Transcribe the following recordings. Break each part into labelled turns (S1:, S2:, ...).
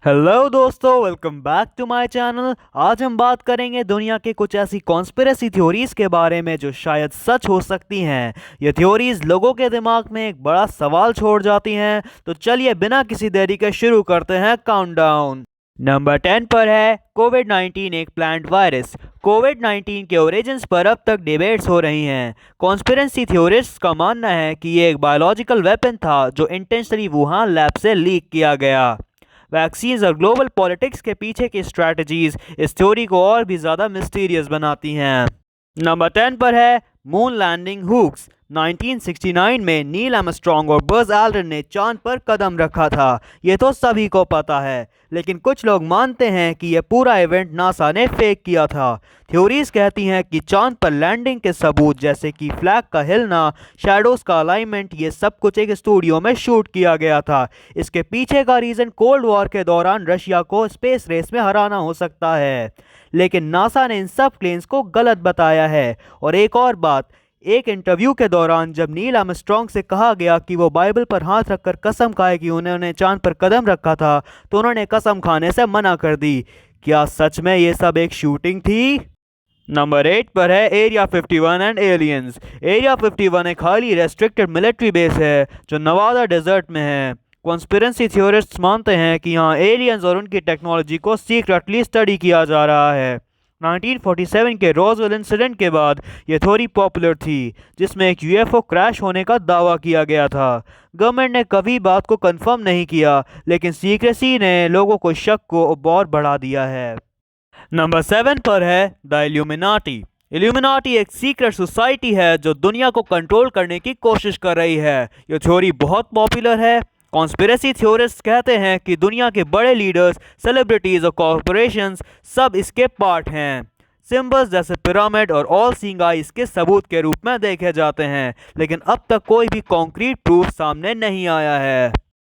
S1: Hello दोस्तों, welcome back to my channel. आज हम बात करेंगे दुनिया के कुछ ऐसी कॉन्स्पिरेसी थ्योरीज के बारे में जो शायद सच हो सकती हैं। ये थ्योरीज लोगों के दिमाग में एक बड़ा सवाल छोड़ जाती हैं। तो चलिए बिना किसी देरी के शुरू करते हैं काउंटडाउन। नंबर 10 पर है कोविड-19 एक प्लांट वायरस। कोविड-19 के ओरिजिन्स पर अब तक डिबेट्स हो रही हैं। कॉन्स्पिरेसी थ्योरिस्ट्स का मानना है कि ये एक बायोलॉजिकल वेपन था जो इंटेंशनली वुहान लैब से लीक किया गया। वैक्सीन्स और ग्लोबल पॉलिटिक्स के पीछे की स्ट्रैटेजीज इस थ्योरी को और भी ज़्यादा मिस्टीरियस बनाती हैं। नंबर 10 पर है मून लैंडिंग हुक्स। 1969 में नील आर्मस्ट्रॉन्ग और बज़ एल्ड्रिन ने चांद पर कदम रखा था। ये तो सभी को पता है, लेकिन कुछ लोग मानते हैं कि यह पूरा इवेंट नासा ने फेक किया था। थ्योरीज कहती हैं कि चांद पर लैंडिंग के सबूत जैसे कि फ्लैग का हिलना, शैडोज का अलाइनमेंट, ये सब कुछ एक स्टूडियो में शूट किया गया था। इसके पीछे का रीज़न कोल्ड वॉर के दौरान रशिया को स्पेस रेस में हराना हो सकता है, लेकिन नासा ने इन सब क्लेम्स को गलत बताया है। और एक और बात, एक इंटरव्यू के दौरान जब नील आर्मस्ट्रॉन्ग से कहा गया कि वो बाइबल पर हाथ रखकर कसम खाए कि उन्होंने चांद पर कदम रखा था, तो उन्होंने कसम खाने से मना कर दी। क्या सच में ये सब एक शूटिंग थी? नंबर 8 पर है एरिया 51 एंड एलियंस। एरिया 51 एक हाईली रेस्ट्रिक्टेड मिलिट्री बेस है जो नवादा डेजर्ट में है। कॉन्स्पिरेसी थ्योरिस्ट्स मानते हैं कि यहाँ एलियंस और उनकी टेक्नोलॉजी को सीक्रेटली स्टडी किया जा रहा है। 1947 के रोजवेल इंसिडेंट के बाद यह थ्योरी पॉपुलर थी, जिसमें एक यूएफओ क्रैश होने का दावा किया गया था। गवर्नमेंट ने कभी बात को कंफर्म नहीं किया, लेकिन सीक्रेसी ने लोगों को शक को और बढ़ा दिया है। नंबर 7 पर है द इल्यूमिनाटी। इल्यूमिनाटी एक सीक्रेट सोसाइटी है जो दुनिया को कंट्रोल करने की कोशिश कर रही है। यह थ्योरी बहुत पॉपुलर है। कॉन्स्पिरेसी थ्योरिस्ट्स कहते हैं कि दुनिया के बड़े लीडर्स, सेलिब्रिटीज और कॉरपोरेशंस सब इसके पार्ट हैं। सिंबल्स जैसे पिरामिड और ऑल सीइंग आई इसके सबूत के रूप में देखे जाते हैं, लेकिन अब तक कोई भी कॉन्क्रीट प्रूफ सामने नहीं आया है।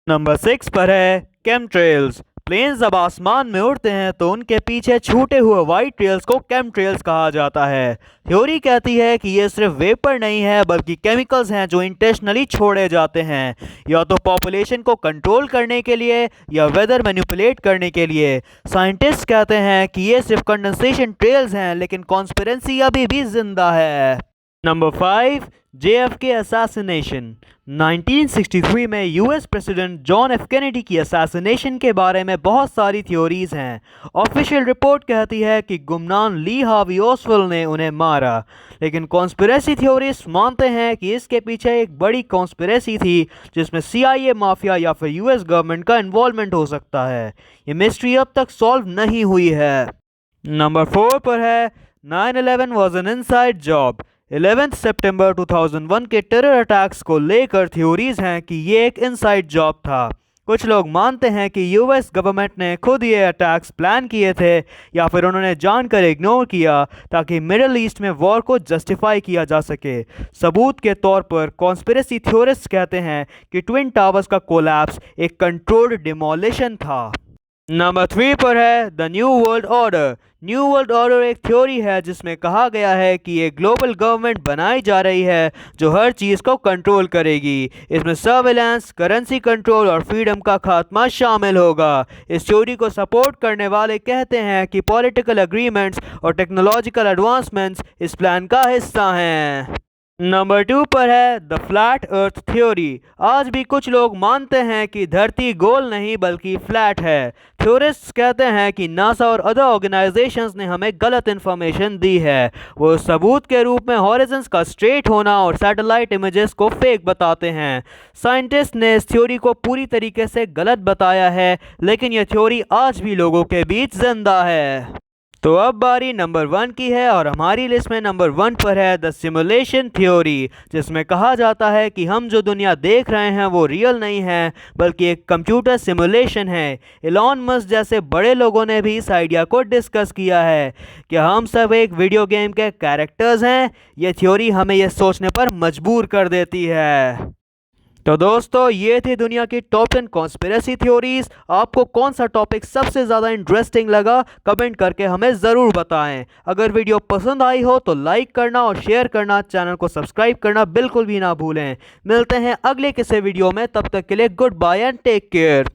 S1: नंबर 6 पर है केमट्रेल्स। प्लेन्स जब आसमान में उड़ते हैं तो उनके पीछे छूटे हुए वाइट ट्रेल्स को केमट्रेल्स कहा जाता है। थ्योरी कहती है कि ये सिर्फ वेपर नहीं है, बल्कि केमिकल्स हैं जो इंटेंशनली छोड़े जाते हैं, या तो पॉपुलेशन को कंट्रोल करने के लिए या वेदर मैनिपुलेट करने के लिए। साइंटिस्ट कहते हैं कि ये सिर्फ कंडेंसेशन ट्रेल्स हैं, लेकिन कॉन्स्पिरेसी अभी भी जिंदा है। Number 5, JFK assassination. 1963 में US president John F Kennedy की असैसिनेशन के बारे में बहुत सारी थ्योरीज हैं। ऑफिशियल रिपोर्ट कहती है कि गुमनाम ली हार्वी ओसवेल ने उन्हें मारा, लेकिन कॉन्स्पिरेसी थ्योरिस्ट मानते हैं कि इसके पीछे एक बड़ी कॉन्स्पिरेसी थी जिसमें CIA माफिया या फिर यूएस गवर्नमेंट का इन्वॉल्वमेंट हो सकता है। ये मिस्ट्री अब तक सॉल्व नहीं हुई है। नंबर 4 पर है 9/11 वॉज एन इनसाइड जॉब। 11 सितंबर 2001 के टेरर अटैक्स को लेकर थ्योरीज हैं कि ये एक इनसाइड जॉब था। कुछ लोग मानते हैं कि यूएस गवर्नमेंट ने खुद ये अटैक्स प्लान किए थे, या फिर उन्होंने जानकर इग्नोर किया ताकि मिडिल ईस्ट में वॉर को जस्टिफाई किया जा सके। सबूत के तौर पर कॉन्स्पिरेसी थ्योरिस्ट कहते हैं कि ट्विन टावर्स का कोलैप्स एक कंट्रोल्ड डिमोलिशन था। नंबर 3 पर है the new world order. New world order एक थ्योरी है जिसमें कहा गया है कि ये ग्लोबल गवर्नमेंट बनाई जा रही है जो हर चीज़ को कंट्रोल करेगी। इसमें सर्वेलेंस, करेंसी कंट्रोल और फ्रीडम का खात्मा शामिल होगा। इस थ्योरी को सपोर्ट करने वाले कहते हैं कि पॉलिटिकल एग्रीमेंट्स और टेक्नोलॉजिकल एडवांसमेंट्स इस प्लान का हिस्सा हैं। नंबर 2 पर है द फ्लैट अर्थ थ्योरी। आज भी कुछ लोग मानते हैं कि धरती गोल नहीं बल्कि फ्लैट है। थ्योरिस्ट्स कहते हैं कि नासा और अदर ऑर्गेनाइजेशंस ने हमें गलत इन्फॉर्मेशन दी है। वो सबूत के रूप में हॉरिजन्स का स्ट्रेट होना और सैटेलाइट इमेजेस को फेक बताते हैं। साइंटिस्ट ने इस थ्योरी को पूरी तरीके से गलत बताया है, लेकिन यह थ्योरी आज भी लोगों के बीच जिंदा है। तो अब बारी नंबर 1 की है, और हमारी लिस्ट में नंबर 1 पर है द सिमुलेशन थ्योरी, जिसमें कहा जाता है कि हम जो दुनिया देख रहे हैं वो रियल नहीं है बल्कि एक कंप्यूटर सिमुलेशन है। एलॉन मस्क जैसे बड़े लोगों ने भी इस आइडिया को डिस्कस किया है कि हम सब एक वीडियो गेम के कैरेक्टर्स हैं। ये थ्योरी हमें यह सोचने पर मजबूर कर देती है। तो दोस्तों, ये थी दुनिया की टॉप 10 कॉन्स्पिरेसी थ्योरीज। आपको कौन सा टॉपिक सबसे ज़्यादा इंटरेस्टिंग लगा, कमेंट करके हमें ज़रूर बताएं। अगर वीडियो पसंद आई हो तो लाइक करना और शेयर करना, चैनल को सब्सक्राइब करना बिल्कुल भी ना भूलें। मिलते हैं अगले किसी वीडियो में, तब तक के लिए goodbye and take care.